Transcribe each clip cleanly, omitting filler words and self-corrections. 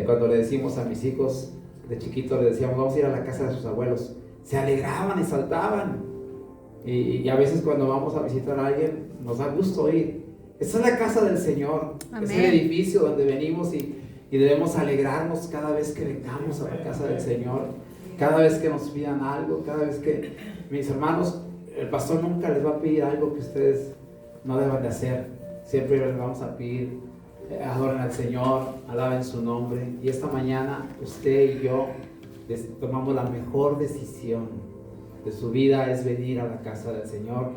Cuando le decimos a mis hijos de chiquitos, le decíamos, vamos a ir a la casa de sus abuelos, se alegraban y saltaban. Y a veces cuando vamos a visitar a alguien, nos da gusto ir. Esta es la casa del Señor. Amén. Es el edificio donde venimos y debemos alegrarnos cada vez que vengamos a la casa del Señor, cada vez que nos pidan algo, cada vez que, mis hermanos, el pastor nunca les va a pedir algo que ustedes no deban de hacer. Siempre les vamos a pedir, adoren al Señor, alaben su nombre. Y esta mañana usted y yo tomamos la mejor decisión de su vida, es venir a la casa del Señor.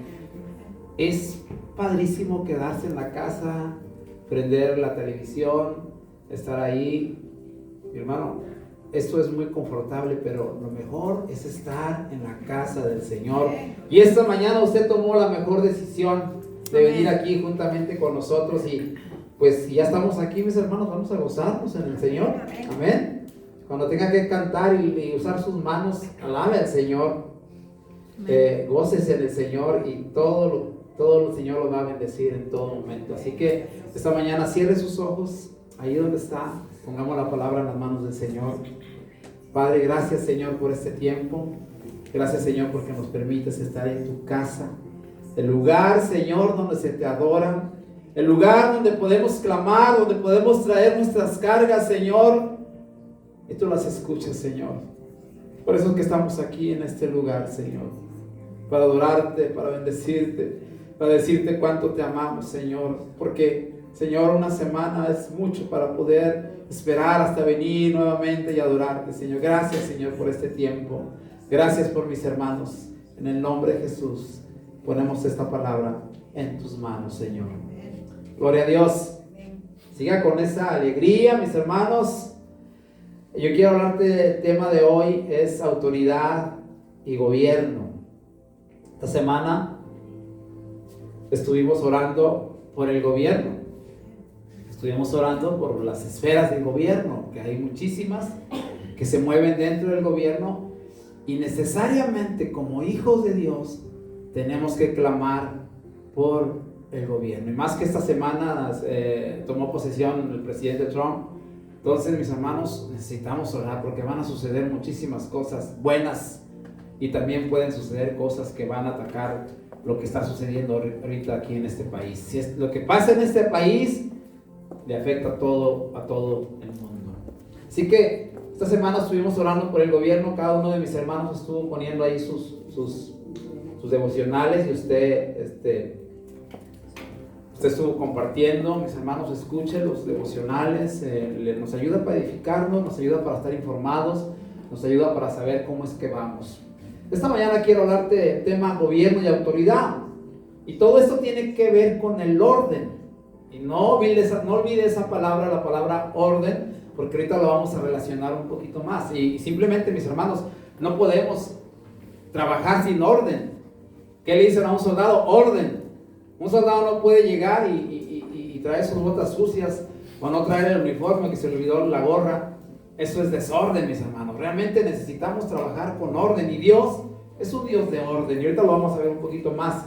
Es padrísimo quedarse en la casa, prender la televisión, estar ahí. Mi hermano, esto es muy confortable, pero lo mejor es estar en la casa del Señor. Y esta mañana usted tomó la mejor decisión de venir aquí juntamente con nosotros. Y pues si ya estamos aquí, mis hermanos, vamos a gozarnos en el Señor. Amén. Cuando tenga que cantar y usar sus manos, alabe al Señor. Gócese en el Señor y todo el Señor lo va a bendecir en todo momento. Así que esta mañana cierre sus ojos ahí donde está, pongamos la palabra en las manos del Señor. Padre, gracias, Señor, por este tiempo. Gracias, Señor, porque nos permites estar en tu casa, el lugar, Señor, donde se te adora, el lugar donde podemos clamar, donde podemos traer nuestras cargas, Señor, y tú las escuchas, Señor. Por eso es que estamos aquí en este lugar, Señor, para adorarte, para bendecirte, para decirte cuánto te amamos, Señor, porque, Señor, una semana es mucho para poder esperar hasta venir nuevamente y adorarte, Señor. Gracias, Señor, por este tiempo. Gracias por mis hermanos. En el nombre de Jesús ponemos esta palabra en tus manos, Señor. Gloria a Dios. Siga con esa alegría, mis hermanos. Yo quiero hablarte del tema de hoy, es autoridad y gobierno. Esta semana estuvimos orando por el gobierno. Estuvimos orando por las esferas del gobierno, que hay muchísimas que se mueven dentro del gobierno, y necesariamente como hijos de Dios tenemos que clamar por el gobierno. Y más que esta semana tomó posesión el presidente Trump. Entonces, mis hermanos, necesitamos orar porque van a suceder muchísimas cosas buenas y también pueden suceder cosas que van a atacar lo que está sucediendo ahorita aquí en este país. Si es lo que pasa en este país, le afecta a todo el mundo. Así que esta semana estuvimos orando por el gobierno. Cada uno de mis hermanos estuvo poniendo ahí sus devocionales y usted estuvo compartiendo. Mis hermanos, escuchen los devocionales. Nos ayuda para edificarnos, nos ayuda para estar informados, nos ayuda para saber cómo es que vamos. Esta mañana quiero hablarte del tema gobierno y autoridad. Y todo esto tiene que ver con el orden. Y no olvide esa palabra, la palabra orden, porque ahorita lo vamos a relacionar un poquito más. Y simplemente, mis hermanos, no podemos trabajar sin orden. ¿Qué le dicen a un soldado? Orden. Un soldado no puede llegar y traer sus botas sucias o no traer el uniforme que se le olvidó la gorra. Eso es desorden, mis hermanos. Realmente necesitamos trabajar con orden y Dios es un Dios de orden. Y ahorita lo vamos a ver un poquito más.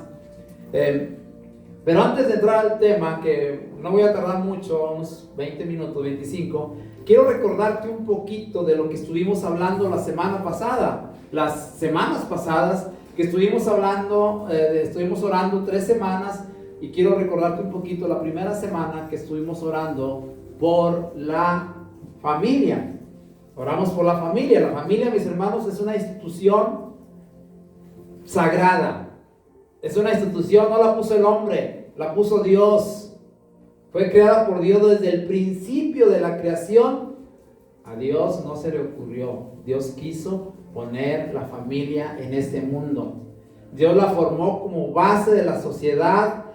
Pero antes de entrar al tema, que no voy a tardar mucho, unos 20 minutos, 25, quiero recordarte un poquito de lo que estuvimos hablando la semana pasada. Las semanas pasadas que estuvimos hablando, estuvimos orando 3 semanas, y quiero recordarte un poquito la primera semana que estuvimos orando por la familia. Oramos por la familia. La familia, mis hermanos, es una institución sagrada. Es una institución, no la puso el hombre, la puso Dios. Fue creada por Dios desde el principio de la creación. A Dios no se le ocurrió. Dios quiso poner la familia en este mundo. Dios la formó como base de la sociedad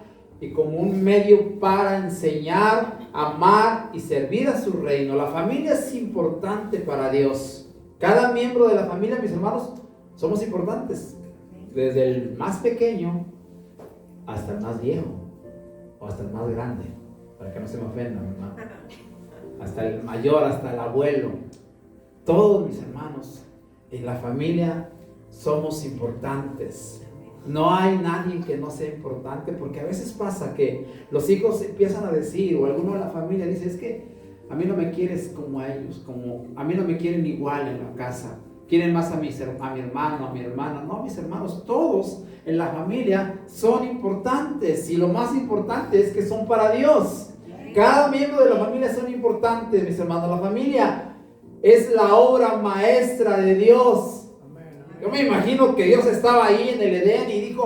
y como un medio para enseñar, amar y servir a su reino. La familia es importante para Dios. Cada miembro de la familia, mis hermanos, somos importantes. Desde el más pequeño hasta el más viejo o hasta el más grande, para que no se me ofendan, hermano. Hasta el mayor, hasta el abuelo. Todos, mis hermanos, en la familia somos importantes. No hay nadie que no sea importante, porque a veces pasa que los hijos empiezan a decir, o alguno de la familia dice, es que a mí no me quieres como a ellos, a mí no me quieren igual en la casa. Quieren más a mi hermano, a mi hermana. No, mis hermanos, todos en la familia son importantes. Y lo más importante es que son para Dios. Cada miembro de la familia son importantes, mis hermanos. La familia es la obra maestra de Dios. Yo me imagino que Dios estaba ahí en el Edén y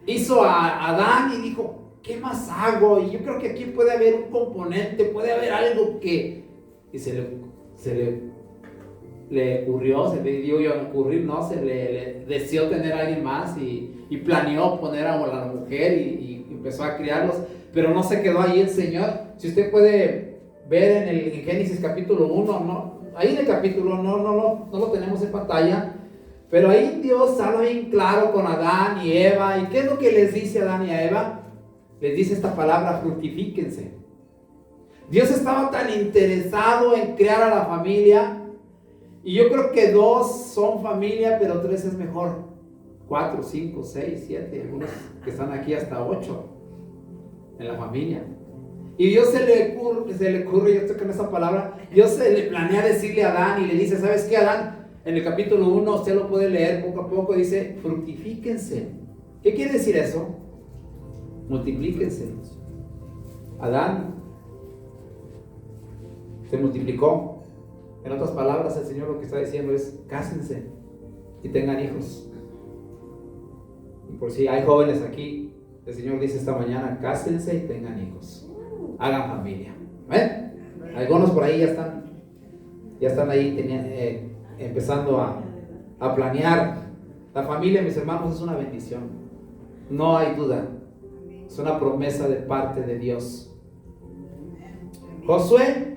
hizo a Adán y dijo, ¿qué más hago? Y yo creo que aquí puede haber un componente, puede haber algo que... Y se le ocurrió, se le dio a ocurrir, ¿no? Le deseó tener a alguien más y planeó poner a la mujer y empezó a criarlos, pero no se quedó ahí el Señor. Si usted puede ver en Génesis capítulo 1, ¿no? Ahí en el capítulo, no lo tenemos en pantalla, pero ahí Dios habla bien claro con Adán y Eva. ¿Y qué es lo que les dice a Adán y a Eva? Les dice esta palabra: fructifíquense. Dios estaba tan interesado en crear a la familia. Y yo creo que 2 son familia, pero 3 es mejor. 4, 5, 6, 7, algunos que están aquí hasta 8 en la familia. Y Dios se le ocurre, yo estoy con esa palabra, Dios se le planea decirle a Adán y le dice, ¿sabes qué, Adán? En el capítulo 1, usted lo puede leer poco a poco, dice, fructifíquense. ¿Qué quiere decir eso? Multiplíquense. Adán se multiplicó. En otras palabras, el Señor lo que está diciendo es, cásense y tengan hijos. Y por si hay jóvenes aquí, el Señor dice esta mañana, cásense y tengan hijos. Hagan familia. ¿Ven? Algunos por ahí ya están ahí empezando a planear. La familia, mis hermanos, es una bendición. No hay duda. Es una promesa de parte de Dios. Josué,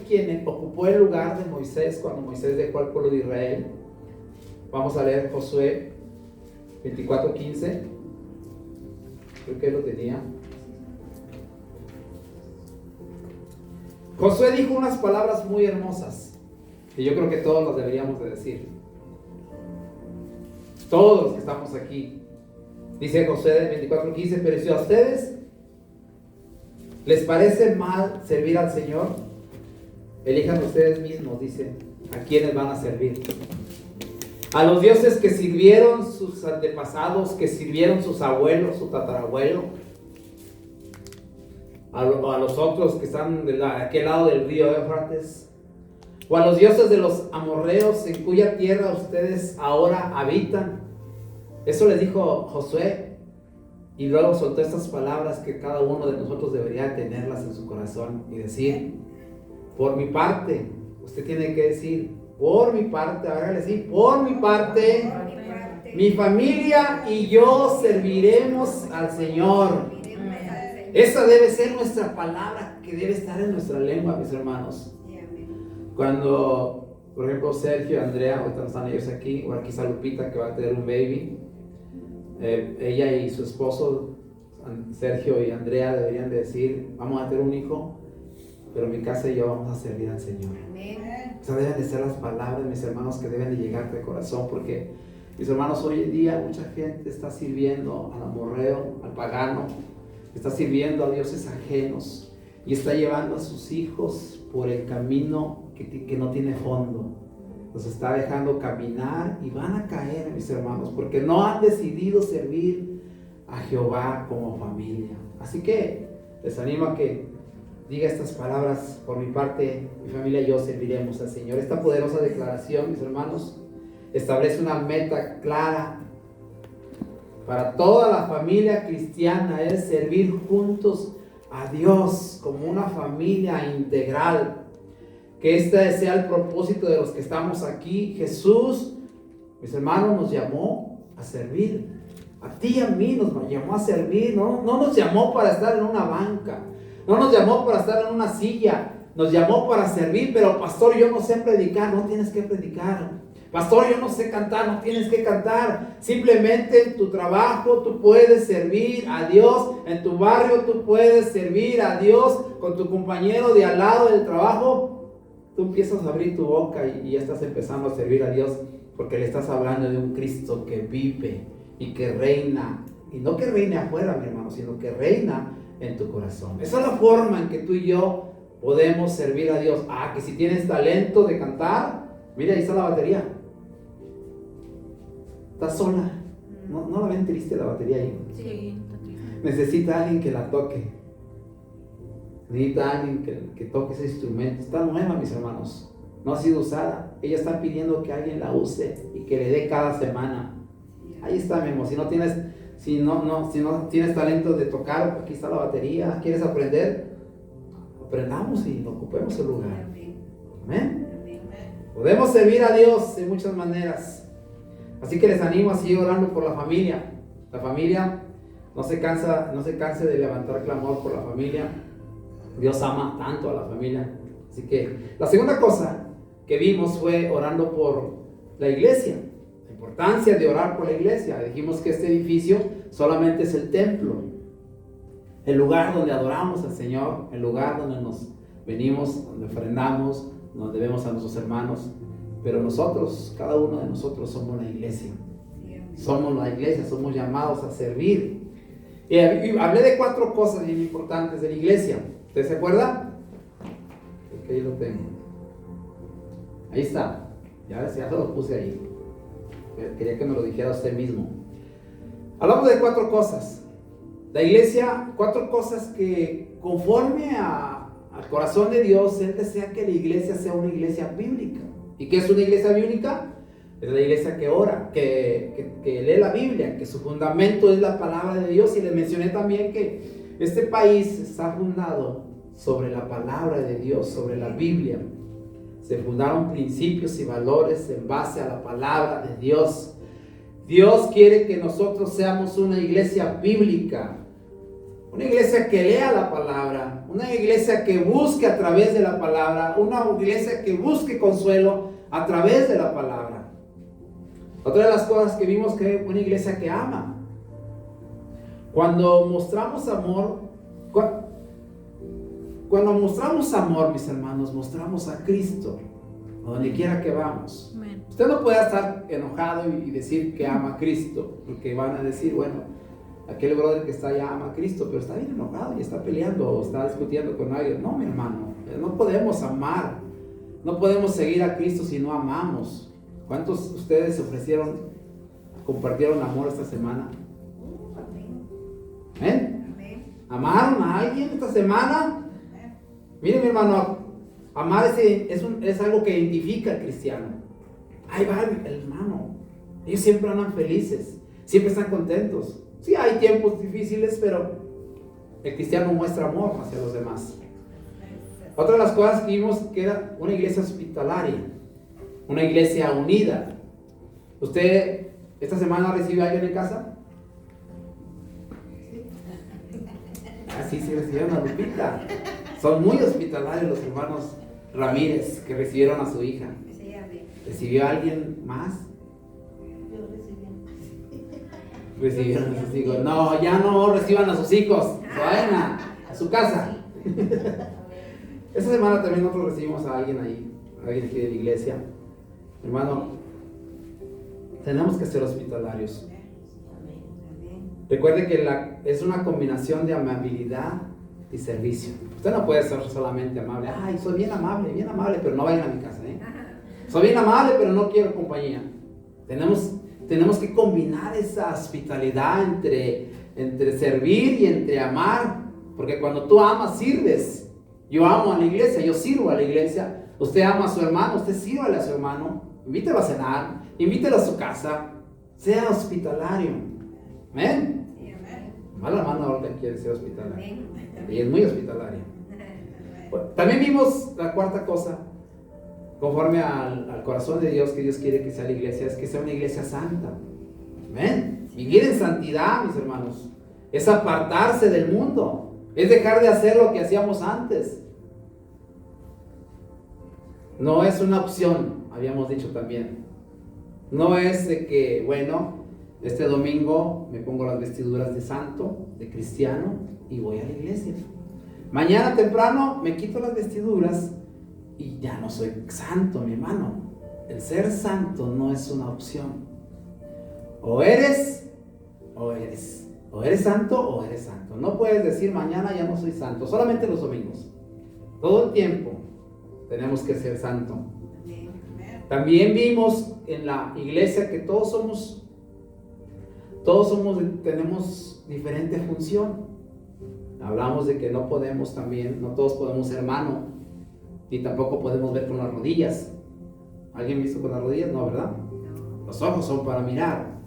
quien ocupó el lugar de Moisés cuando Moisés dejó al pueblo de Israel. Vamos a leer Josué 24:15. Creo que lo tenía. Josué dijo unas palabras muy hermosas que yo creo que todos las deberíamos de decir. Todos los que estamos aquí. Dice Josué 24:15, pero si a ustedes les parece mal servir al Señor, elijan ustedes mismos, dice, a quienes van a servir. A los dioses que sirvieron sus antepasados, que sirvieron sus abuelos, su tatarabuelo, a los otros que están de aquel lado del río Éufrates, o a los dioses de los amorreos en cuya tierra ustedes ahora habitan. Eso les dijo Josué. Y luego soltó estas palabras que cada uno de nosotros debería tenerlas en su corazón y decir, por mi parte, usted tiene que decir, por mi parte, hágale así, por mi parte, mi familia y yo serviremos al Señor. Esa debe ser nuestra palabra que debe estar en nuestra lengua, mis hermanos. Cuando, por ejemplo, Sergio y Andrea, ahorita no están ellos aquí, o aquí está Lupita que va a tener un baby. Ella y su esposo Sergio y Andrea deberían decir, vamos a tener un hijo, pero mi casa y yo vamos a servir al Señor. Esas deben de ser las palabras, mis hermanos, que deben de llegar de corazón, porque, mis hermanos, hoy en día mucha gente está sirviendo al amorreo, al pagano, está sirviendo a dioses ajenos y está llevando a sus hijos por el camino que no tiene fondo. Los está dejando caminar y van a caer, mis hermanos, porque no han decidido servir a Jehová como familia. Así que les animo a que diga estas palabras: por mi parte, mi familia y yo serviremos al Señor. Esta poderosa declaración, mis hermanos, establece una meta clara para toda la familia cristiana: es servir juntos a Dios como una familia integral. Que este sea el propósito de los que estamos aquí. Jesús, mis hermanos, nos llamó a servir. A ti y a mí nos llamó a servir. No nos llamó para estar en una banca. No nos llamó para estar en una silla. Nos llamó para servir. Pero pastor, yo no sé predicar. No tienes que predicar. Pastor, yo no sé cantar. No tienes que cantar. Simplemente en tu trabajo tú puedes servir a Dios. En tu barrio tú puedes servir a Dios. Con tu compañero de al lado del trabajo, tú empiezas a abrir tu boca y ya estás empezando a servir a Dios, porque le estás hablando de un Cristo que vive y que reina. Y no que reine afuera, mi hermano, sino que reina en tu corazón. Esa es la forma en que tú y yo podemos servir a Dios. Que si tienes talento de cantar, mira, ahí está la batería. Está sola. ¿No la ven triste la batería ahí? Sí, está triste. Necesita alguien que la toque. Necesita alguien que toque ese instrumento. Está nueva, mis hermanos. No ha sido usada. Ella está pidiendo que alguien la use y que le dé cada semana. Ahí está, mi amor. Si no tienes talento de tocar, aquí está la batería. ¿Quieres aprender? Aprendamos y ocupemos el lugar. Amén. Podemos servir a Dios de muchas maneras. Así que les animo a seguir orando por la familia. La familia no se canse de levantar clamor por la familia. Dios ama tanto a la familia. Así que la segunda cosa que vimos fue orando por la iglesia. La importancia de orar por la iglesia. Dijimos que este edificio solamente es el templo, el lugar donde adoramos al Señor, el lugar donde nos venimos, donde ofrendamos, donde vemos a nuestros hermanos. Pero nosotros, cada uno de nosotros somos la iglesia. Somos la iglesia, somos llamados a servir. Y hablé de 4 cosas bien importantes de la iglesia. ¿Usted se acuerda? Porque ahí lo tengo. Ahí está. Ya se lo puse ahí. Quería que me lo dijera usted mismo. Hablamos de 4 cosas. La iglesia, 4 cosas que conforme al corazón de Dios, Él desea que la iglesia sea una iglesia bíblica. ¿Y qué es una iglesia bíblica? Es la iglesia que ora, que lee la Biblia, que su fundamento es la palabra de Dios. Y les mencioné también que este país está fundado sobre la palabra de Dios, sobre la Biblia. Se fundaron principios y valores en base a la palabra de Dios. Dios quiere que nosotros seamos una iglesia bíblica, una iglesia que lea la palabra, una iglesia que busque a través de la palabra, una iglesia que busque consuelo a través de la palabra. Otra de las cosas que vimos que es una iglesia que ama. Cuando mostramos amor, mis hermanos, mostramos a Cristo a donde quiera que vamos. Amén. Usted no puede estar enojado y decir que ama a Cristo, porque van a decir, bueno, aquel brother que está allá ama a Cristo, pero está bien enojado y está peleando o está discutiendo con alguien. No, mi hermano, no podemos amar, no podemos seguir a Cristo si no amamos. ¿Cuántos de ustedes compartieron amor esta semana? ¿Amén? ¿Amaron a alguien esta semana? Mire, mi hermano, amar es algo que identifica al cristiano. Ahí va el hermano. Ellos siempre andan felices, siempre están contentos. Sí, hay tiempos difíciles, pero el cristiano muestra amor hacia los demás. Otra de las cosas que vimos que era una iglesia hospitalaria, una iglesia unida. ¿Usted esta semana recibe a alguien en casa? Sí, recibieron a Lupita. Son muy hospitalarios los hermanos Ramírez que recibieron a su hija. ¿Recibió a alguien más? Yo recibí. Recibieron a sus hijos. No, ya no reciban a sus hijos. Vayan a su casa. Esta semana también nosotros recibimos a alguien ahí, a alguien aquí de la iglesia. Hermano, tenemos que ser hospitalarios. Recuerde que es una combinación de amabilidad y servicio. Usted no puede ser solamente amable. Ay, soy bien amable, pero no vayan a mi casa, ¿eh? Soy bien amable, pero no quiero compañía. Tenemos que combinar esa hospitalidad entre servir y entre amar. Porque cuando tú amas, sirves. Yo amo a la iglesia, yo sirvo a la iglesia. Usted ama a su hermano, usted sírvale a su hermano. Invítelo a cenar, invítelo a su casa. Sea hospitalario. ¿Amén? Sí, amén. Mala mano ahora quiere ser hospitalario. Amén. Y es muy hospitalaria. También vimos la cuarta cosa, conforme al corazón de Dios, que Dios quiere que sea la iglesia, es que sea una iglesia santa. Amén. Vivir en santidad, mis hermanos, es apartarse del mundo, es dejar de hacer lo que hacíamos antes. No es una opción, habíamos dicho también. No es de que, bueno, este domingo me pongo las vestiduras de santo, de cristiano, y voy a la iglesia. Mañana temprano me quito las vestiduras y ya no soy santo, mi hermano. El ser santo no es una opción. O eres santo o eres santo. No puedes decir mañana ya no soy santo, solamente los domingos. Todo el tiempo tenemos que ser santo. También vimos en la iglesia que tenemos diferente función. Hablamos de que no todos podemos ser mano, ni tampoco podemos ver con las rodillas. ¿Alguien visto con las rodillas? No, ¿verdad? Los ojos son para mirar,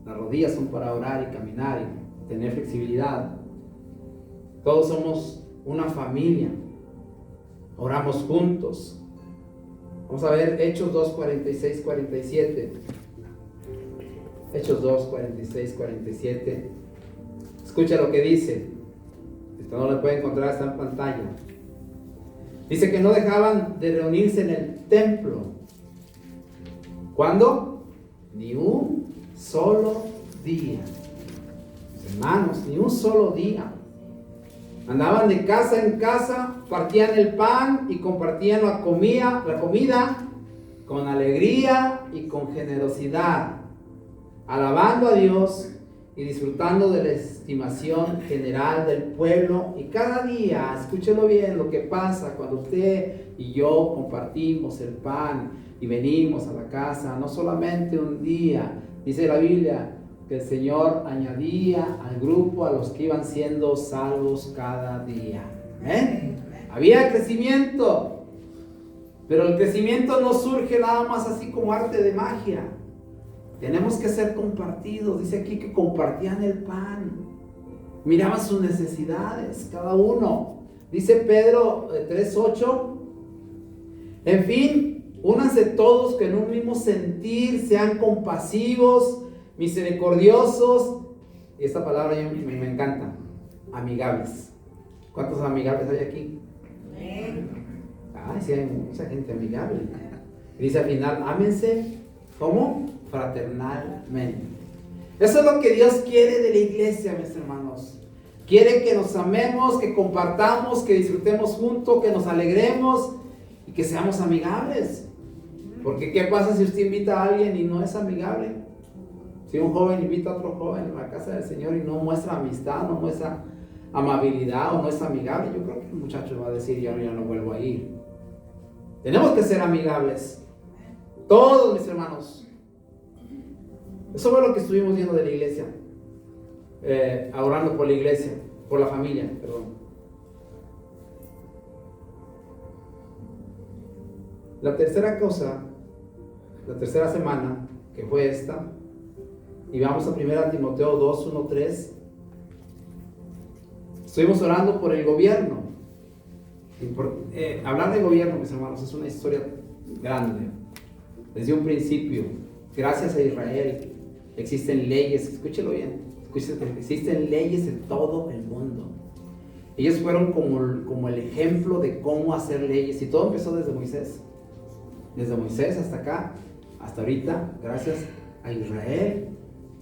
las rodillas son para orar y caminar y tener flexibilidad. Todos somos una familia, oramos juntos. Vamos a ver Hechos 2, 46, 47. Hechos 2, 46, 47. Escucha lo que dice. Esto no lo puede encontrar, está en pantalla. Dice que no dejaban de reunirse en el templo. ¿Cuándo? Ni un solo día. Hermanos, ni un solo día. Andaban de casa en casa, partían el pan y compartían la comida con alegría y con generosidad, alabando a Dios y disfrutando de la estimación general del pueblo. Y cada día, escúchelo bien, lo que pasa cuando usted y yo compartimos el pan y venimos a la casa, no solamente un día, dice la Biblia, que el Señor añadía al grupo a los que iban siendo salvos cada día. ¿Eh? Había crecimiento, pero el crecimiento no surge nada más así como arte de magia. Tenemos que ser compartidos. Dice aquí que compartían el pan, miraban sus necesidades cada uno. Dice Pedro 3:8, en fin, únanse todos que en un mismo sentir, sean compasivos, misericordiosos, y esta palabra me encanta, amigables. ¿Cuántos amigables hay aquí? Ay, sí, hay mucha gente amigable. Dice al final, ámense, ¿cómo? Fraternalmente. Eso es lo que Dios quiere de la iglesia, mis hermanos. Quiere que nos amemos, que compartamos, que disfrutemos juntos, que nos alegremos y que seamos amigables. Porque ¿qué pasa si usted invita a alguien y no es amigable? Si un joven invita a otro joven a la casa del Señor y no muestra amistad, no muestra amabilidad o no es amigable, yo creo que el muchacho va a decir, ya no vuelvo a ir. Tenemos que ser amigables. Todos, mis hermanos. Eso fue lo que estuvimos viendo de la iglesia. Orando por la iglesia, por la familia, perdón. La tercera cosa, la tercera semana, que fue esta, y vamos a 1 Timoteo 2, 1, 3. Estuvimos orando por el gobierno. Hablar de gobierno, mis hermanos, es una historia grande. Desde un principio, gracias a Israel, existen leyes, escúchelo bien, existen leyes en todo el mundo. Ellos fueron como el ejemplo de cómo hacer leyes, y todo empezó desde Moisés. Desde Moisés hasta acá, hasta ahorita, gracias a Israel.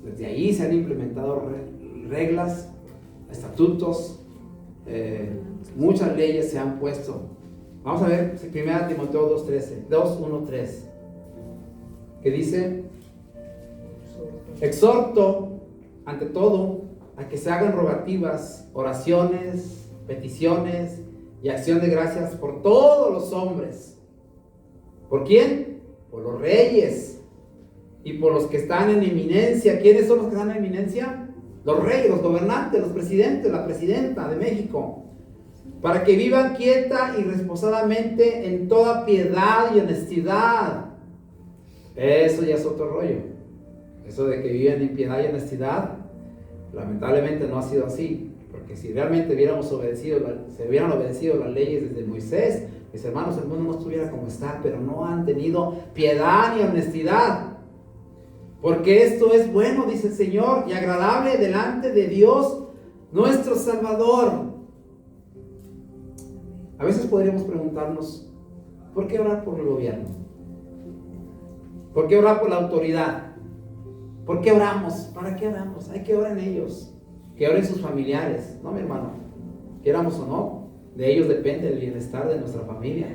Desde ahí se han implementado reglas, estatutos, muchas leyes se han puesto. Vamos a ver 1 Timoteo 2:1-3, que dice: exhorto ante todo a que se hagan rogativas, oraciones, peticiones y acción de gracias por todos los hombres. ¿Por quién? Por los reyes y por los que están en eminencia. ¿Quiénes son los que están en eminencia? Los reyes, los gobernantes, los presidentes, la presidenta de México, para que vivan quieta y reposadamente en toda piedad y honestidad. Eso ya es otro rollo. Eso de que viven en piedad y honestidad, lamentablemente no ha sido así, porque si realmente se hubieran obedecido las leyes desde Moisés, mis hermanos, el mundo no estuviera como está, pero no han tenido piedad ni honestidad. Porque esto es bueno, dice el Señor, y agradable delante de Dios, nuestro Salvador. A veces podríamos preguntarnos, ¿por qué orar por el gobierno? ¿Por qué orar por la autoridad? ¿Por qué oramos? ¿Para qué oramos? Hay que orar en ellos, que oren sus familiares. No, mi hermano, quieramos o no, de ellos depende el bienestar de nuestra familia.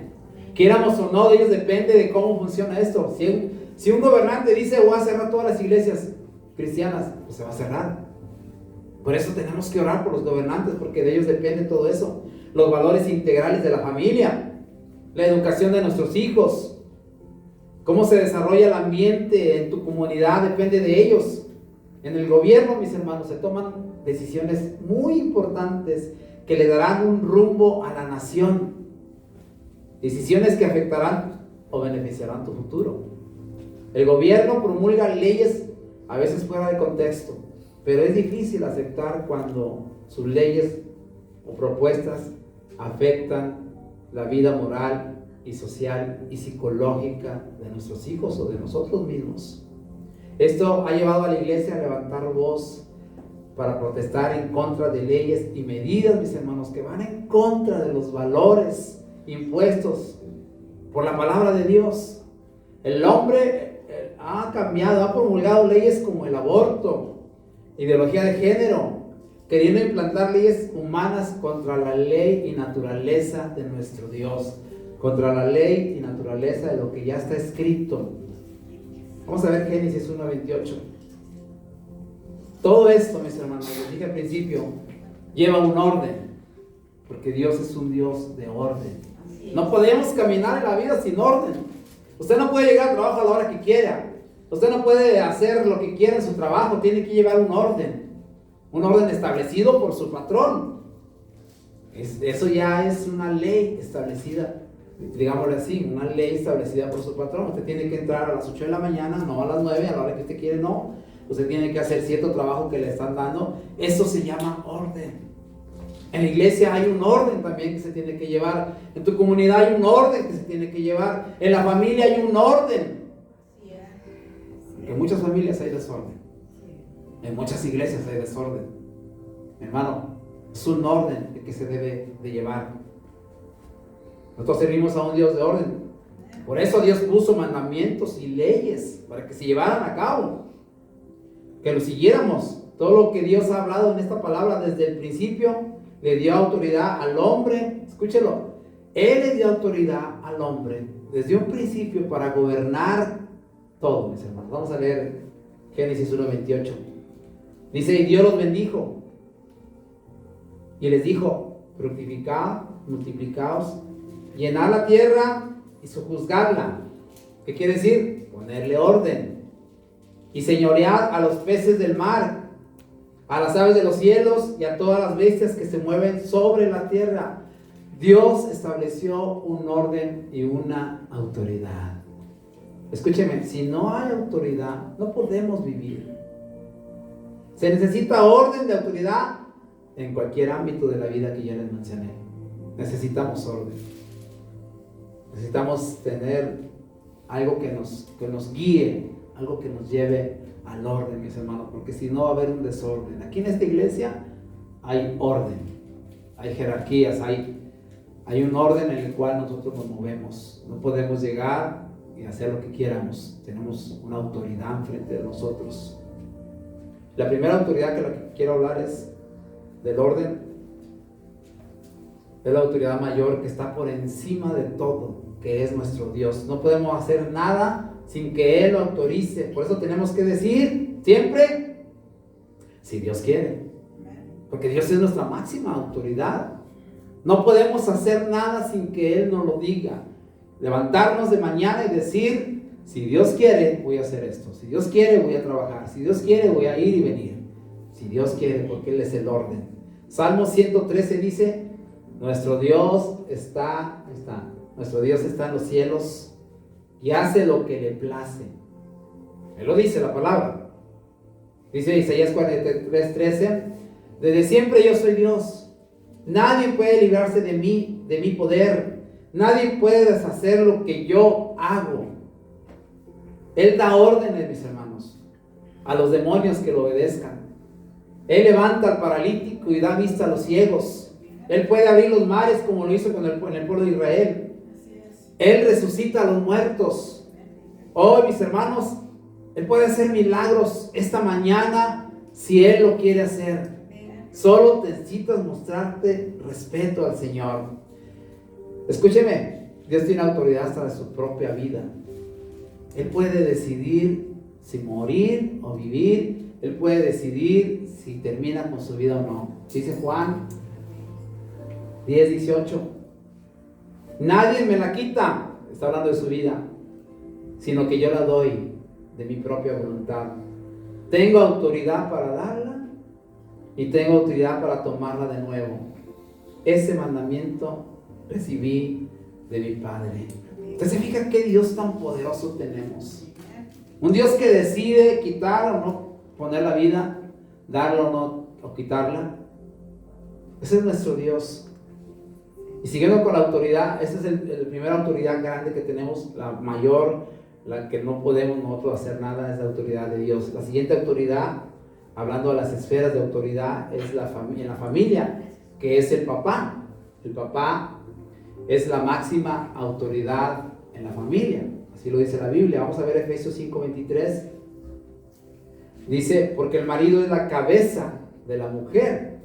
Quieramos o no, de ellos depende de cómo funciona esto. Si un gobernante dice voy a cerrar todas las iglesias cristianas, pues se va a cerrar. Por eso tenemos que orar por los gobernantes, porque de ellos depende todo eso. los valores integrales de la familia, la educación de nuestros hijos, cómo se desarrolla el ambiente en tu comunidad, depende de ellos. En el gobierno, mis hermanos, se toman decisiones muy importantes que le darán un rumbo a la nación. Decisiones que afectarán o beneficiarán tu futuro. El gobierno promulga leyes a veces fuera de contexto, pero es difícil aceptar cuando sus leyes o propuestas afectan la vida moral y social y psicológica de nuestros hijos o de nosotros mismos. Esto ha llevado a la iglesia a levantar voz para protestar en contra de leyes y medidas, mis hermanos, que van en contra de los valores impuestos por la palabra de Dios. El hombre ha cambiado, ha promulgado leyes como el aborto, ideología de género, queriendo implantar leyes humanas contra la ley y naturaleza de nuestro Dios, contra la ley y naturaleza de lo que ya está escrito. Vamos a ver Génesis 1:28. Todo esto, mis hermanos, les dije al principio, lleva un orden, porque Dios es un Dios de orden. No podemos caminar en la vida sin orden. Usted no puede llegar al trabajo a la hora que quiera. Usted no puede hacer lo que quiera en su trabajo. Tiene que llevar un orden establecido por su patrón. Eso ya es una ley establecida, digámoslo así, una ley establecida por su patrón. Usted tiene que entrar a las 8 de la mañana, no a las 9, a la hora que usted quiere, no. Usted tiene que hacer cierto trabajo que le están dando. Eso se llama orden. En la iglesia hay un orden también que se tiene que llevar. En tu comunidad hay un orden que se tiene que llevar. En la familia hay un orden. En muchas familias hay desorden. En muchas iglesias hay desorden. Hermano, es un orden el que se debe de llevar. Nosotros servimos a un Dios de orden. Por eso Dios puso mandamientos y leyes para que se llevaran a cabo, que lo siguiéramos. Todo lo que Dios ha hablado en esta palabra desde el principio le dio autoridad al hombre. Escúchelo, Él le dio autoridad al hombre desde un principio para gobernar todo, mis hermanos. Vamos a leer Génesis 1:28. Dice: y Dios los bendijo y les dijo: fructificad, multiplicaos, llenad la tierra y sojuzgadla. ¿Qué quiere decir? Ponerle orden. Y señoread a los peces del mar, a las aves de los cielos y a todas las bestias que se mueven sobre la tierra. Dios estableció un orden y una autoridad. Escúcheme, si no hay autoridad, no podemos vivir. Se necesita orden de autoridad en cualquier ámbito de la vida que ya les mencioné. Necesitamos orden. Necesitamos tener algo que nos guíe, algo que nos lleve al orden, mis hermanos, porque si no va a haber un desorden. Aquí en esta iglesia hay orden, hay jerarquías, hay un orden en el cual nosotros nos movemos. No podemos llegar y hacer lo que quieramos. Tenemos una autoridad enfrente de nosotros. La primera autoridad que quiero hablar es del orden. Es la autoridad mayor que está por encima de todo, que es nuestro Dios. No podemos hacer nada sin que Él lo autorice. Por eso tenemos que decir siempre, si Dios quiere. Porque Dios es nuestra máxima autoridad. No podemos hacer nada sin que Él nos lo diga. Levantarnos de mañana y decir: si Dios quiere, voy a hacer esto. Si Dios quiere, voy a trabajar. Si Dios quiere, voy a ir y venir. Si Dios quiere, porque Él es el orden. Salmo 113 dice: nuestro Dios está en los cielos y hace lo que le place. Él lo dice la palabra. Dice Isaías 43:13: desde siempre yo soy Dios. Nadie puede librarse de mí, de mi poder. Nadie puede deshacer lo que yo hago. Él da órdenes, mis hermanos, a los demonios que lo obedezcan. Él levanta al paralítico y da vista a los ciegos. Él puede abrir los mares como lo hizo con el pueblo de Israel. Él resucita a los muertos. Oh, mis hermanos, Él puede hacer milagros esta mañana si Él lo quiere hacer. Solo necesitas mostrarte respeto al Señor. Escúcheme, Dios tiene autoridad hasta de su propia vida. Él puede decidir si morir o vivir. Él puede decidir si termina con su vida o no. Dice Juan 10:18. Nadie me la quita, está hablando de su vida, sino que yo la doy de mi propia voluntad. Tengo autoridad para darla y tengo autoridad para tomarla de nuevo. Ese mandamiento recibí de mi Padre. Entonces, fíjate qué Dios tan poderoso tenemos. Un Dios que decide quitar o no poner la vida, darla o no, o quitarla. Ese es nuestro Dios. Y siguiendo con la autoridad, esa es la primera autoridad grande que tenemos, la mayor, la que no podemos nosotros hacer nada, es la autoridad de Dios. La siguiente autoridad, hablando de las esferas de autoridad, es en la familia, que es el papá. El papá es la máxima autoridad en la familia. Así lo dice la Biblia. Vamos a ver Efesios 5:23. Dice, porque el marido es la cabeza de la mujer,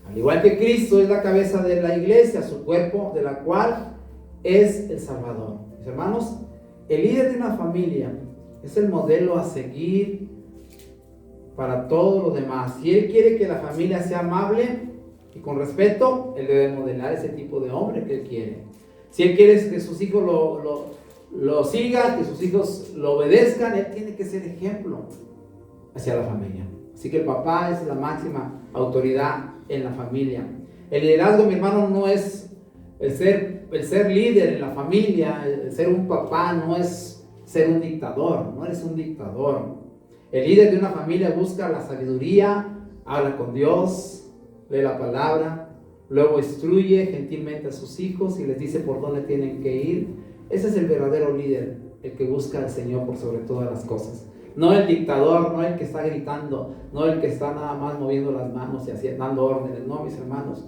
al igual que Cristo es la cabeza de la iglesia, su cuerpo, de la cual es el Salvador. Mis hermanos, el líder de una familia es el modelo a seguir para todos los demás. Si él quiere que la familia sea amable y con respeto, él debe modelar ese tipo de hombre que él quiere. Si él quiere que sus hijos lo sigan, que sus hijos lo obedezcan, él tiene que ser ejemplo hacia la familia. Así que el papá es la máxima autoridad en la familia. El liderazgo, mi hermano, no es el ser líder en la familia. El ser un papá no es ser un dictador. No eres un dictador. El líder de una familia busca la sabiduría, habla con Dios, lee la palabra, luego instruye gentilmente a sus hijos y les dice por dónde tienen que ir. Ese es el verdadero líder, el que busca al Señor por sobre todas las cosas. No el dictador, no el que está gritando, no el que está nada más moviendo las manos y dando órdenes. No, mis hermanos,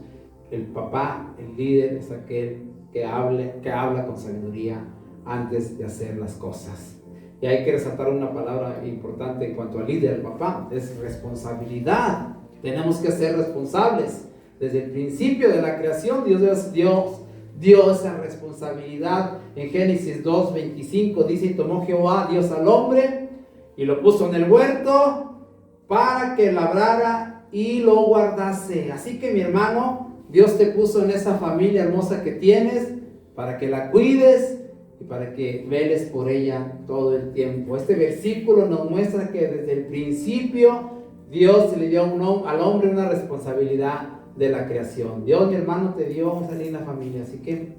el papá, el líder, es aquel que habla con sabiduría antes de hacer las cosas. Y hay que resaltar una palabra importante en cuanto al líder, el papá, es responsabilidad. Tenemos que ser responsables. Desde el principio de la creación, Dios dio esa responsabilidad. En Génesis 2:25 dice, y tomó Jehová Dios al hombre y lo puso en el huerto para que labrara y lo guardase. Así que, mi hermano, Dios te puso en esa familia hermosa que tienes para que la cuides y para que veles por ella todo el tiempo. Este versículo nos muestra que desde el principio Dios le dio al hombre una responsabilidad de la creación. Dios, mi hermano, te dio esa linda familia, así que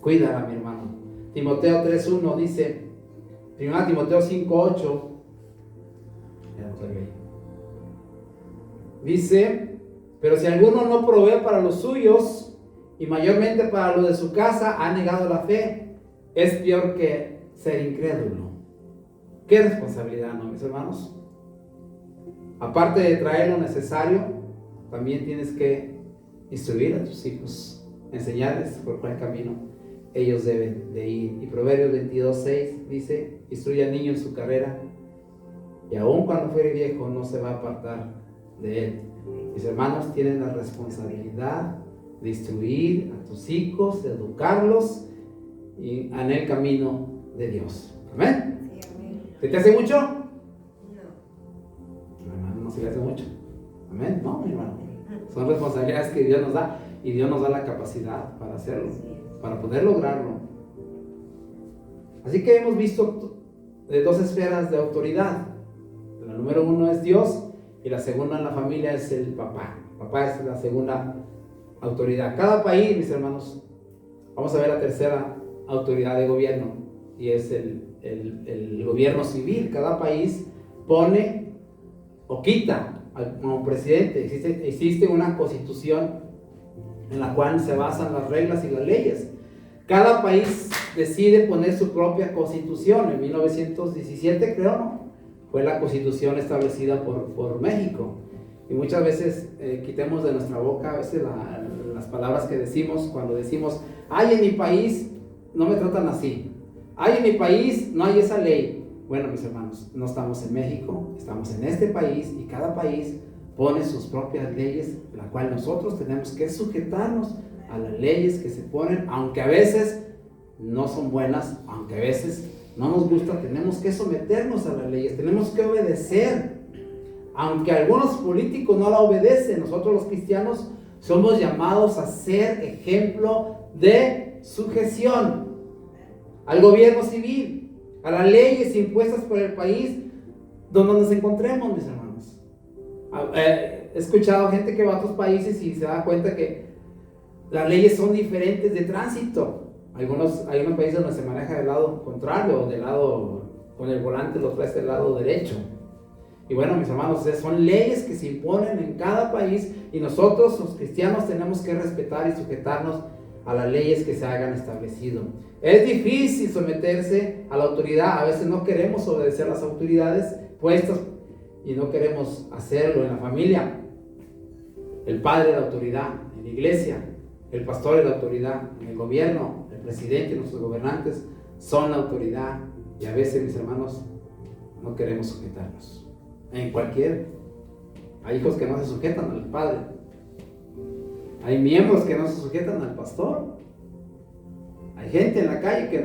cuídala, mi hermano. Timoteo 3:1 dice, 1 Timoteo 5:8, dice, pero si alguno no provee para los suyos y mayormente para los de su casa, ha negado la fe, es peor que ser incrédulo. Qué responsabilidad, ¿no, mis hermanos? Aparte de traer lo necesario, también tienes que instruir a tus hijos, enseñarles por cuál camino ellos deben de ir. Y Proverbios 22:6 dice, instruye al niño en su carrera, y aun cuando fuere viejo no se va a apartar de él. Mis hermanos tienen la responsabilidad de instruir a tus hijos, de educarlos y en el camino de Dios. ¿Amén? Sí, amén. ¿Se te hace mucho? No. Mi hermano, no se le hace mucho. ¿Amén? No, mi hermano. Son responsabilidades que Dios nos da y Dios nos da la capacidad para hacerlo, para poder lograrlo. Así que hemos visto de dos esferas de autoridad. La número uno es Dios y la segunda en la familia es el papá. Papá es la segunda autoridad. Cada país, mis hermanos, vamos a ver la tercera autoridad de gobierno y es el gobierno civil. Cada país pone o quita como presidente. Existe una constitución en la cual se basan las reglas y las leyes. Cada país decide poner su propia constitución. En 1917, creo, ¿no?, fue la constitución establecida por México. Y muchas veces quitemos de nuestra boca a veces las palabras que decimos cuando decimos, ay, en mi país no me tratan así, ay, en mi país no hay esa ley. Bueno, mis hermanos, no estamos en México, estamos en este país y cada país pone sus propias leyes, la cual nosotros tenemos que sujetarnos a las leyes que se ponen, aunque a veces no son buenas, aunque a veces no nos gusta, tenemos que someternos a las leyes, tenemos que obedecer. Aunque algunos políticos no la obedecen, nosotros los cristianos Somos llamados a ser ejemplo de sujeción al gobierno civil, a las leyes impuestas por el país donde nos encontremos, mis hermanos. He escuchado gente que va a otros países y se da cuenta que las leyes son diferentes de tránsito. Hay unos países donde se maneja del lado contrario, del lado con el volante lo traes del lado derecho. Y bueno, mis hermanos, son leyes que se imponen en cada país y nosotros, los cristianos, tenemos que respetar y sujetarnos a las leyes que se hayan establecido. Es difícil someterse a la autoridad. A veces no queremos obedecer las autoridades puestas y no queremos hacerlo en la familia. El padre es la autoridad, en la iglesia, el pastor es la autoridad, en el gobierno, el presidente, nuestros gobernantes son la autoridad. Y a veces, mis hermanos, no queremos sujetarnos. Hay hijos que no se sujetan al padre. Hay miembros que no se sujetan al pastor. Hay gente en la calle que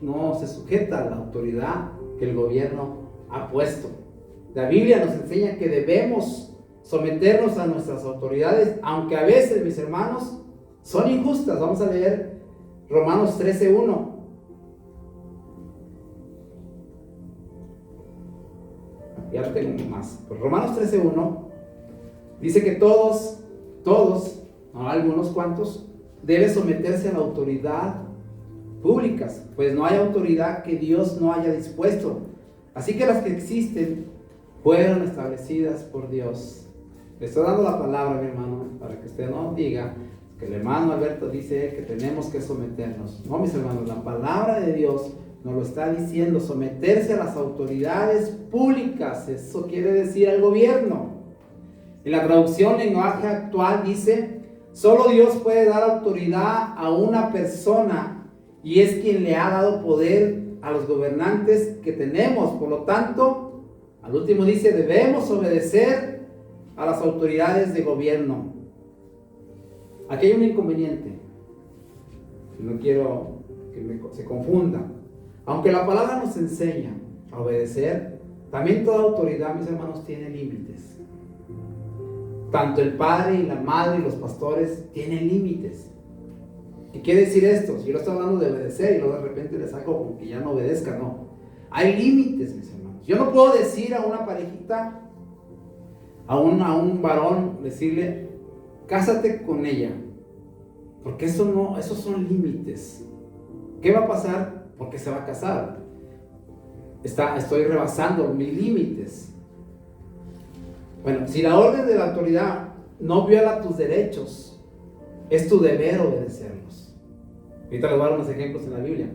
no se sujeta a la autoridad que el gobierno ha puesto. La Biblia nos enseña que debemos someternos a nuestras autoridades, aunque a veces, mis hermanos, son injustas. Vamos a leer Romanos 13:1. Ya no tengo más. Pues Romanos 13:1 dice que todos, no algunos cuantos, deben someterse a la autoridad públicas, pues no hay autoridad que Dios no haya dispuesto. Así que las que existen fueron establecidas por Dios. Le estoy dando la palabra, mi hermano, para que usted no diga que el hermano Alberto dice que tenemos que someternos. No, mis hermanos, la palabra de Dios nos lo está diciendo, someterse a las autoridades públicas. Eso quiere decir al gobierno. En la traducción lenguaje actual dice: solo Dios puede dar autoridad a una persona y es quien le ha dado poder a los gobernantes que tenemos. Por lo tanto, al último dice, debemos obedecer a las autoridades de gobierno. Aquí hay un inconveniente. No quiero que se confunda. Aunque la palabra nos enseña a obedecer, también toda autoridad, mis hermanos, tiene límites. Tanto el padre y la madre y los pastores tienen límites. ¿Qué quiere decir esto? Si yo lo estoy hablando de obedecer y luego de repente le saco como que ya no obedezca, no. Hay límites, mis hermanos. Yo no puedo decir a una parejita, a un varón, decirle, cásate con ella. Porque esos son límites. ¿Qué va a pasar? Porque se va a casar. Estoy rebasando mis límites. Bueno, si la orden de la autoridad no viola tus derechos, es tu deber obedecerlos. Ahorita les voy a dar unos ejemplos en la Biblia.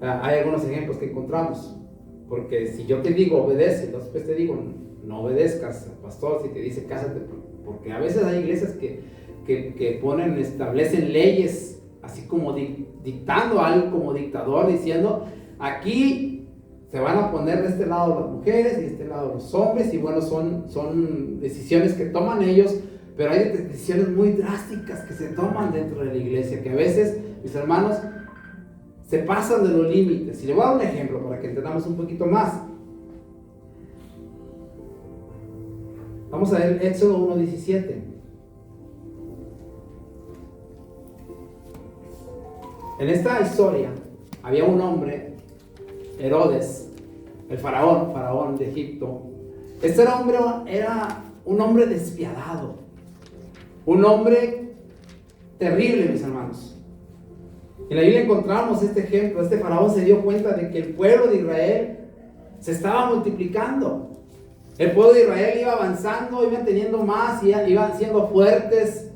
Hay algunos ejemplos que encontramos. Porque si yo te digo obedece, después te digo no obedezcas al pastor si te dice cásate. Porque a veces hay iglesias que establecen leyes así como dictando algo como dictador, diciendo aquí se van a poner de este lado las mujeres y de este lado los hombres, y bueno, son decisiones que toman ellos, pero hay decisiones muy drásticas que se toman dentro de la iglesia, que a veces, mis hermanos, se pasan de los límites. Y le voy a dar un ejemplo para que entendamos un poquito más. Vamos a ver Éxodo 1:17. En esta historia había un hombre, Herodes, el faraón de Egipto. Este hombre era un hombre despiadado, un hombre terrible, mis hermanos. En la Biblia encontramos este ejemplo. Este faraón se dio cuenta de que el pueblo de Israel se estaba multiplicando. El pueblo de Israel iba avanzando, iban teniendo más, iban siendo fuertes.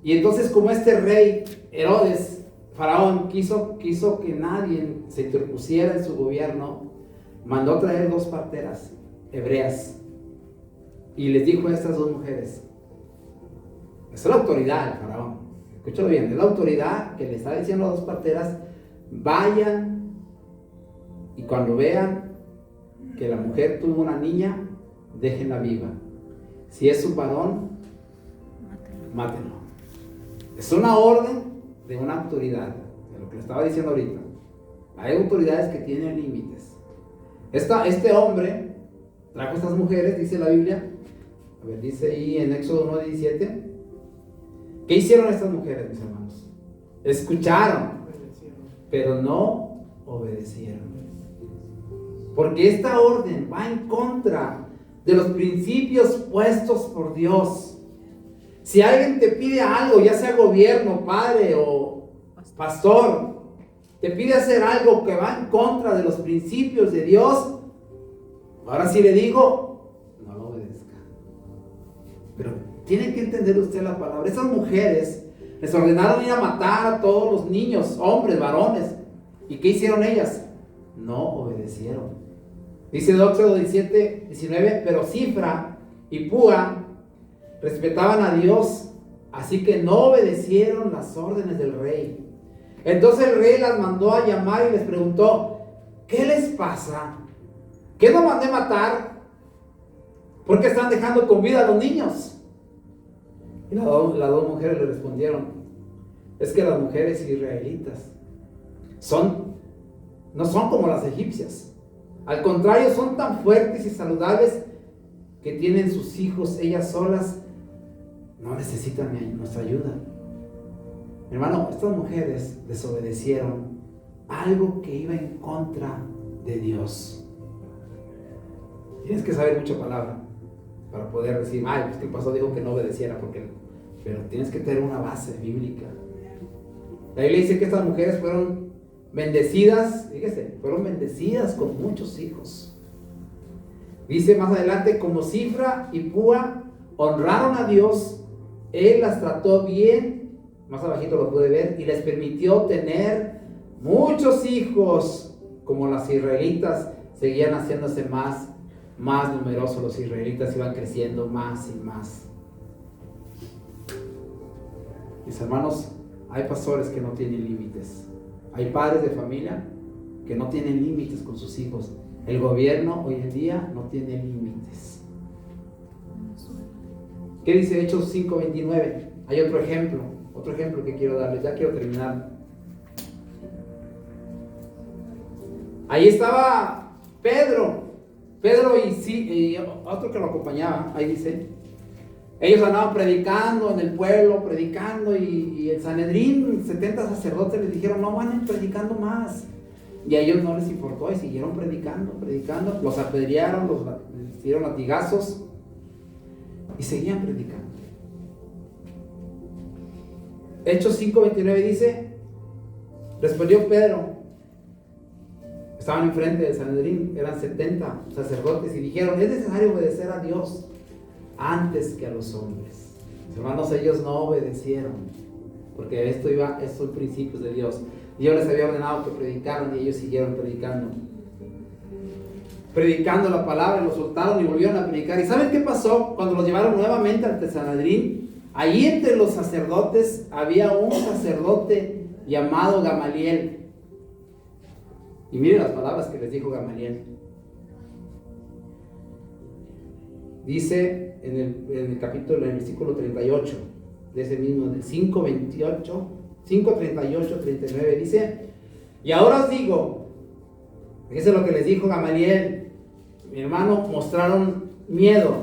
Y entonces, como este rey, Herodes, faraón, quiso que nadie se interpusiera en su gobierno, mandó traer 2 parteras hebreas y les dijo a estas 2 mujeres, esa es la autoridad del faraón, escúchalo bien, es la autoridad que le está diciendo a 2 parteras, vayan y cuando vean que la mujer tuvo una niña, déjenla viva. Si es un varón, mátenlo. Es una orden de una autoridad, de lo que le estaba diciendo ahorita. Hay autoridades que tienen límites. Este hombre trajo a estas mujeres, dice la Biblia, A ver, dice ahí en Éxodo 1:17. ¿Qué hicieron estas mujeres, mis hermanos? Escucharon, pero no obedecieron. Porque esta orden va en contra de los principios puestos por Dios. Si alguien te pide algo, ya sea gobierno, padre o pastor, te pide hacer algo que va en contra de los principios de Dios, ahora sí le digo, no lo obedezca. Pero tiene que entender usted la palabra. Esas mujeres les ordenaron ir a matar a todos los niños, hombres, varones. ¿Y qué hicieron ellas? No obedecieron. Dice Éxodo 17:19, pero Cifra y Púa respetaban a Dios, así que no obedecieron las órdenes del rey. Entonces el rey las mandó a llamar y les preguntó, ¿qué les pasa? ¿Qué no mandé matar? ¿Por qué están dejando con vida a los niños? Y las dos mujeres le respondieron, es que las mujeres israelitas no son como las egipcias. Al contrario, son tan fuertes y saludables que tienen sus hijos ellas solas, no necesitan nuestra ayuda. Hermano, estas mujeres desobedecieron algo que iba en contra de Dios. Tienes que saber mucha palabra para poder decir, pues que el pastor dijo que no obedeciera, pero tienes que tener una base bíblica. La Biblia dice que estas mujeres fueron bendecidas, fíjese, fueron bendecidas con muchos hijos. Dice más adelante, como Cifra y Púa honraron a Dios, Él las trató bien, más abajito lo puede ver, y les permitió tener muchos hijos, como las israelitas seguían haciéndose más numerosos. Los israelitas iban creciendo más y más. Mis hermanos, hay pastores que no tienen límites. Hay padres de familia que no tienen límites con sus hijos. El gobierno hoy en día no tiene límites. ¿Qué dice Hechos 5:29? Hay otro ejemplo que quiero darles, ya quiero terminar. Ahí estaba Pedro y otro que lo acompañaba, ahí dice. Ellos andaban predicando en el pueblo, y el Sanedrín, 70 sacerdotes les dijeron, no van a ir predicando más. Y a ellos no les importó y siguieron predicando. Los apedrearon, les dieron latigazos y seguían predicando. Hechos 5:29 dice, respondió Pedro, estaban enfrente del Sanedrín, eran 70 sacerdotes, y dijeron, es necesario obedecer a Dios antes que a los hombres. Mis hermanos, ellos no obedecieron, porque estos son principios de Dios. Dios les había ordenado que predicaran y ellos siguieron predicando la palabra, y los soltaron y volvieron a predicar. ¿Y saben qué pasó? Cuando los llevaron nuevamente ante el Sanedrín, ahí entre los sacerdotes había un sacerdote llamado Gamaliel. Y miren las palabras que les dijo Gamaliel. Dice en el capítulo, en el versículo 38 de ese mismo, del 5:38-39, dice, y ahora os digo, fíjense lo que les dijo Gamaliel, mi hermano, mostraron miedo.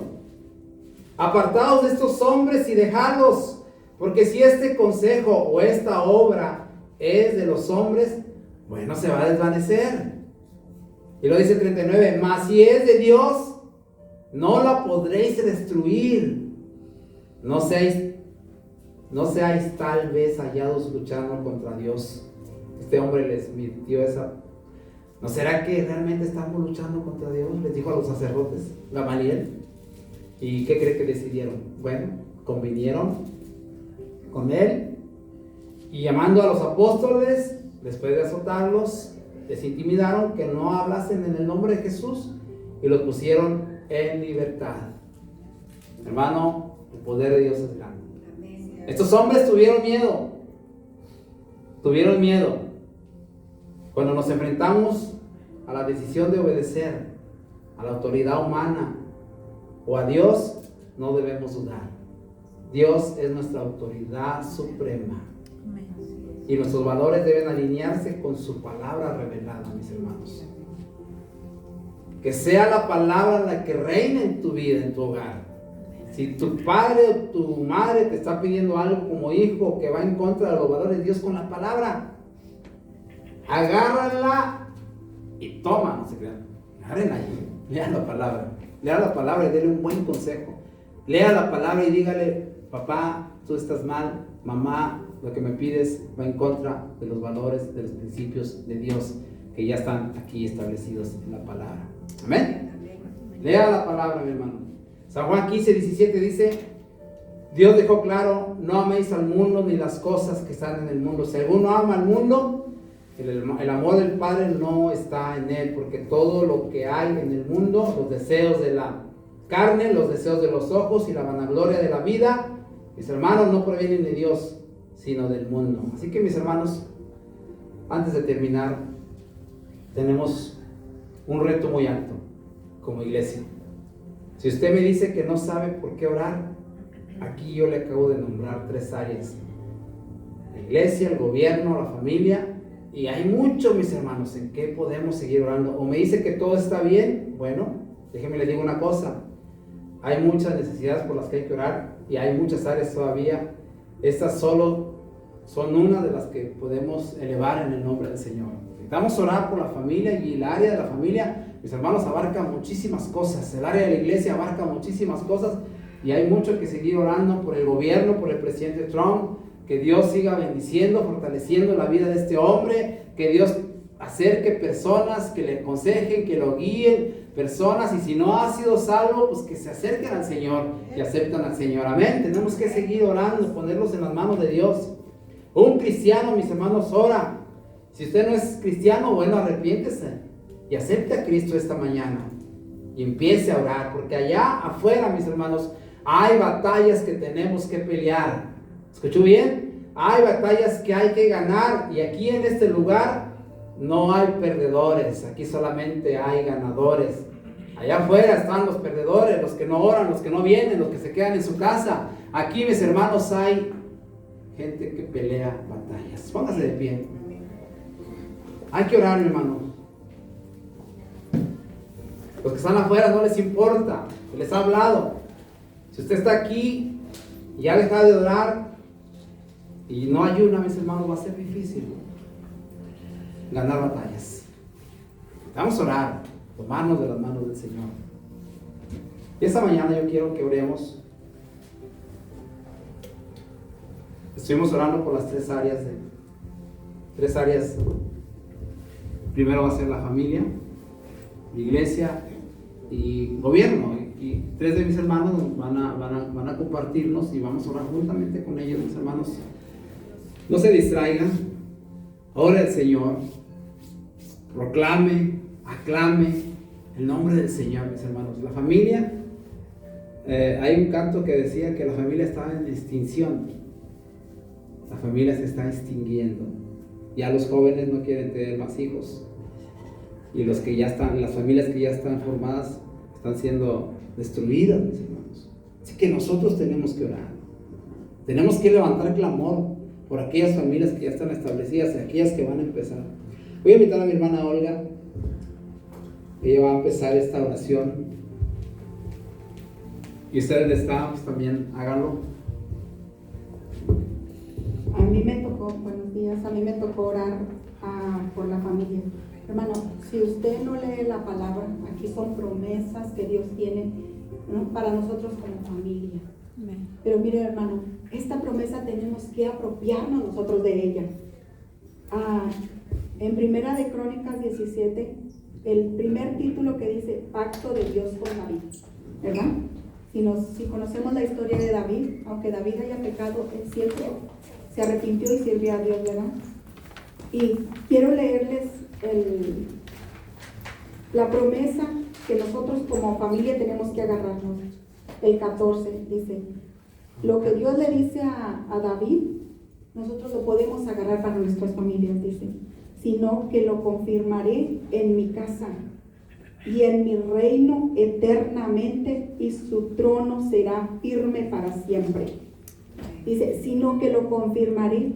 Apartaos de estos hombres y dejadlos, porque si este consejo o esta obra es de los hombres, bueno, se va a desvanecer. Y lo dice 39, mas si es de Dios, no la podréis destruir. No seáis tal vez hallados luchando contra Dios. Este hombre les mintió esa. ¿No será que realmente estamos luchando contra Dios? Les dijo a los sacerdotes, Gamaliel. ¿Y qué cree que decidieron? Bueno, convinieron con él, y llamando a los apóstoles, después de azotarlos, les intimidaron que no hablasen en el nombre de Jesús, y los pusieron en libertad. Hermano, el poder de Dios es grande. Estos hombres tuvieron miedo. Cuando nos enfrentamos a la decisión de obedecer a la autoridad humana o a Dios, no debemos dudar. Dios es nuestra autoridad suprema. Y nuestros valores deben alinearse con su palabra revelada, mis hermanos. Que sea la palabra la que reine en tu vida, en tu hogar. Si tu padre o tu madre te está pidiendo algo como hijo que va en contra de los valores de Dios con la palabra, agárrala y toma, no se crean. Agarren ahí, lean la palabra. Lea la palabra y denle un buen consejo. Lea la palabra y dígale, papá, tú estás mal, mamá, lo que me pides va en contra de los valores, de los principios de Dios que ya están aquí establecidos en la palabra. Amén. Lea la palabra, mi hermano. San Juan 15:17 dice, Dios dejó claro, no améis al mundo ni las cosas que están en el mundo. Si alguno ama al mundo, el amor del Padre no está en él, porque todo lo que hay en el mundo, los deseos de la carne, los deseos de los ojos y la vanagloria de la vida, mis hermanos, no provienen de Dios, sino del mundo. Así que, mis hermanos, antes de terminar, tenemos un reto muy alto como iglesia. Si usted me dice que no sabe por qué orar, aquí yo le acabo de nombrar 3 áreas: la iglesia, el gobierno, la familia. Y hay mucho, mis hermanos, en qué podemos seguir orando. O me dice que todo está bien. Bueno, déjeme le digo una cosa: hay muchas necesidades por las que hay que orar y hay muchas áreas todavía. Estas solo son una de las que podemos elevar en el nombre del Señor. Necesitamos orar por la familia, y el área de la familia, mis hermanos, abarca muchísimas cosas. El área de la iglesia abarca muchísimas cosas y hay mucho que seguir orando por el gobierno, por el presidente Trump. Que Dios siga bendiciendo, fortaleciendo la vida de este hombre, que Dios acerque personas que le aconsejen, que lo guíen, personas, y si no ha sido salvo, pues que se acerquen al Señor y aceptan al Señor. Amén. Tenemos que seguir orando, ponerlos en las manos de Dios. Un cristiano, mis hermanos, ora. Si usted no es cristiano, bueno, arrepiéntese y acepte a Cristo esta mañana y empiece a orar, porque allá afuera, mis hermanos, hay batallas que tenemos que pelear. ¿Escuchó bien? Hay batallas que hay que ganar, y aquí en este lugar no hay perdedores, aquí solamente hay ganadores. Allá afuera están los perdedores, los que no oran, los que no vienen, los que se quedan en su casa. Aquí, mis hermanos, hay gente que pelea batallas. Póngase de pie. Hay que orar, mi hermano. Los que están afuera no les importa, se les ha hablado. Si usted está aquí y ha dejado de orar y no ayuna, mis hermanos, va a ser difícil ganar batallas. Vamos a orar, tomarnos de las manos del Señor. Y esta mañana yo quiero que oremos. Estuvimos orando por las 3 áreas. 3 áreas. Primero va a ser la familia, la iglesia y gobierno. Y 3 de mis hermanos van a compartirnos y vamos a orar juntamente con ellos, mis hermanos. No se distraigan, ore al Señor, proclame, aclame el nombre del Señor, mis hermanos. La familia, hay un canto que decía que la familia estaba en extinción. La familia se está extinguiendo. Ya los jóvenes no quieren tener más hijos. Y los que ya están, las familias que ya están formadas, están siendo destruidas, mis hermanos. Así que nosotros tenemos que orar. Tenemos que levantar clamor por aquellas familias que ya están establecidas y aquellas que van a empezar. Voy a invitar a mi hermana Olga. Ella va a empezar esta oración. Y ustedes están, pues también háganlo. A mí me tocó, buenos días, a mí me tocó orar por la familia. Hermano, si usted no lee la palabra, aquí son promesas que Dios tiene, ¿no?, para nosotros como familia. Amén. Pero mire, hermano, esta promesa tenemos que apropiarnos nosotros de ella. En Primera de Crónicas 17, el primer título que dice Pacto de Dios con David, ¿verdad? Si conocemos la historia de David, aunque David haya pecado, él siempre se arrepintió y sirvió a Dios, ¿verdad? Y quiero leerles la promesa que nosotros como familia tenemos que agarrarnos. El 14 dice, lo que Dios le dice a David, nosotros lo podemos agarrar para nuestras familias, dice, sino que lo confirmaré en mi casa y en mi reino eternamente, y su trono será firme para siempre. Dice, sino que lo confirmaré